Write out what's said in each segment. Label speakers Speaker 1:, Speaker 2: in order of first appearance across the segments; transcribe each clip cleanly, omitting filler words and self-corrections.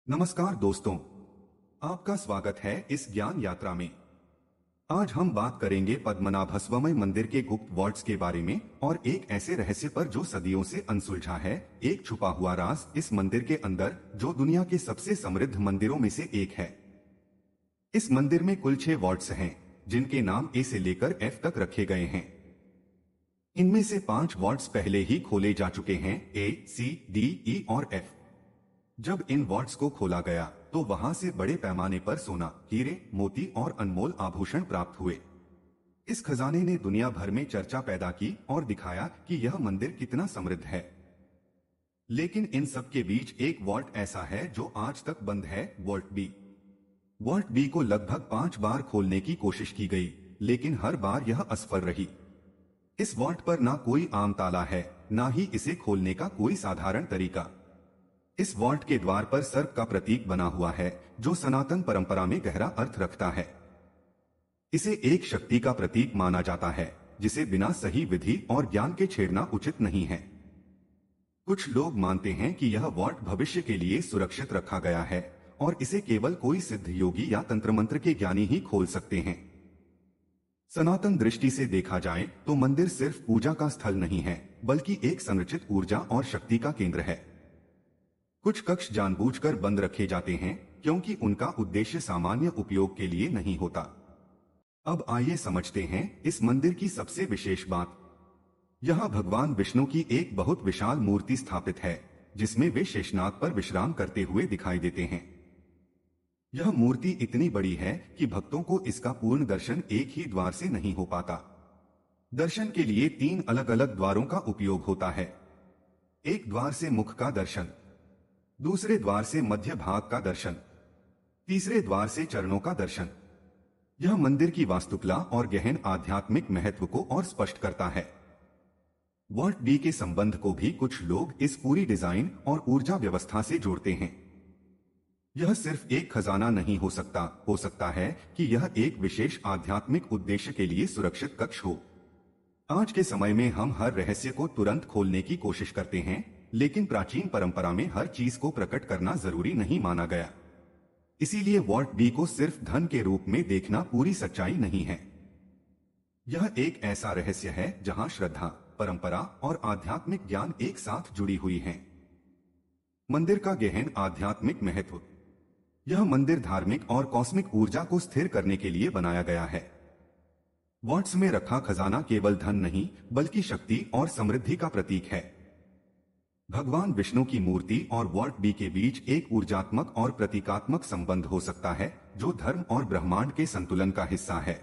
Speaker 1: नमस्कार दोस्तों, आपका स्वागत है इस ज्ञान यात्रा में। आज हम बात करेंगे पद्मनाभस्वामी मंदिर के गुप्त वॉल्ट्स के बारे में और एक ऐसे रहस्य पर जो सदियों से अनसुलझा है। एक छुपा हुआ राज इस मंदिर के अंदर जो दुनिया के सबसे समृद्ध मंदिरों में से एक है। इस मंदिर में कुल 6 वॉल्ट्स हैं, जिनके नाम ए से लेकर एफ तक रखे गए हैं। इनमें से 5 वॉल्ट्स पहले ही खोले जा चुके हैं, ए, सी, डी, ई और एफ। जब इन वॉल्ट्स को खोला गया तो वहां से बड़े पैमाने पर सोना, हीरे, मोती और अनमोल आभूषण प्राप्त हुए। इस खजाने ने दुनिया भर में चर्चा पैदा की और दिखाया कि यह मंदिर कितना समृद्ध है। लेकिन इन सब के बीच एक वॉल्ट ऐसा है जो आज तक बंद है, वॉल्ट बी। वॉल्ट बी को लगभग 5 बार खोलने की कोशिश की गई, लेकिन हर बार यह असफल रही। इस वॉल्ट पर ना कोई आम ताला है, ना ही इसे खोलने का कोई साधारण तरीका। इस वॉल्ट के द्वार पर सर्प का प्रतीक बना हुआ है, जो सनातन परंपरा में गहरा अर्थ रखता है। इसे एक शक्ति का प्रतीक माना जाता है, जिसे बिना सही विधि और ज्ञान के छेड़ना उचित नहीं है। कुछ लोग मानते हैं कि यह वॉल्ट भविष्य के लिए सुरक्षित रखा गया है और इसे केवल कोई सिद्ध योगी या तंत्र मंत्र के ज्ञानी ही खोल सकते हैं। सनातन दृष्टि से देखा जाए तो मंदिर सिर्फ पूजा का स्थल नहीं है, बल्कि एक संरचित ऊर्जा और शक्ति का केंद्र है। कुछ कक्ष जानबूझकर बंद रखे जाते हैं क्योंकि उनका उद्देश्य सामान्य उपयोग के लिए नहीं होता। अब आइए समझते हैं इस मंदिर की सबसे विशेष बात। यहाँ भगवान विष्णु की एक बहुत विशाल मूर्ति स्थापित है, जिसमें वे शेषनाग पर विश्राम करते हुए दिखाई देते हैं। यह मूर्ति इतनी बड़ी है कि भक्तों को इसका पूर्ण दर्शन एक ही द्वार से नहीं हो पाता। दर्शन के लिए 3 अलग अलग द्वारों का उपयोग होता है। एक द्वार से मुख का दर्शन, दूसरे द्वार से मध्य भाग का दर्शन, तीसरे द्वार से चरणों का दर्शन। यह मंदिर की वास्तुकला और गहन आध्यात्मिक महत्व को और स्पष्ट करता है। वॉल्ट बी के संबंध को भी कुछ लोग इस पूरी डिजाइन और ऊर्जा व्यवस्था से जोड़ते हैं। यह सिर्फ एक खजाना नहीं हो सकता है कि यह एक विशेष आध्यात्मिक उद्देश्य के लिए सुरक्षित कक्ष हो। आज के समय में हम हर रहस्य को तुरंत खोलने की कोशिश करते हैं, लेकिन प्राचीन परंपरा में हर चीज को प्रकट करना जरूरी नहीं माना गया। इसीलिए वॉल्ट बी को सिर्फ धन के रूप में देखना पूरी सच्चाई नहीं है। यह एक ऐसा रहस्य है जहां श्रद्धा, परंपरा और आध्यात्मिक ज्ञान एक साथ जुड़ी हुई हैं। मंदिर का गहन आध्यात्मिक महत्व। यह मंदिर धार्मिक और कॉस्मिक ऊर्जा को स्थिर करने के लिए बनाया गया है। वॉल्ट्स में रखा खजाना केवल धन नहीं, बल्कि शक्ति और समृद्धि का प्रतीक है। भगवान विष्णु की मूर्ति और वॉल्ट बी के बीच एक ऊर्जात्मक और प्रतीकात्मक संबंध हो सकता है, जो धर्म और ब्रह्मांड के संतुलन का हिस्सा है।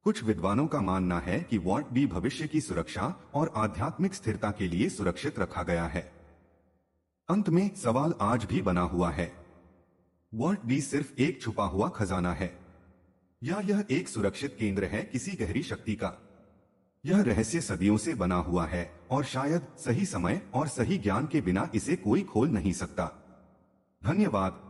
Speaker 1: कुछ विद्वानों का मानना है कि वॉल्ट बी भविष्य की सुरक्षा और आध्यात्मिक स्थिरता के लिए सुरक्षित रखा गया है। अंत में सवाल आज भी बना हुआ है, वॉल्ट बी सिर्फ एक छुपा हुआ खजाना है, या यह एक सुरक्षित केंद्र है किसी गहरी शक्ति का? यह रहस्य सदियों से बना हुआ है और शायद सही समय और सही ज्ञान के बिना इसे कोई खोल नहीं सकता। धन्यवाद।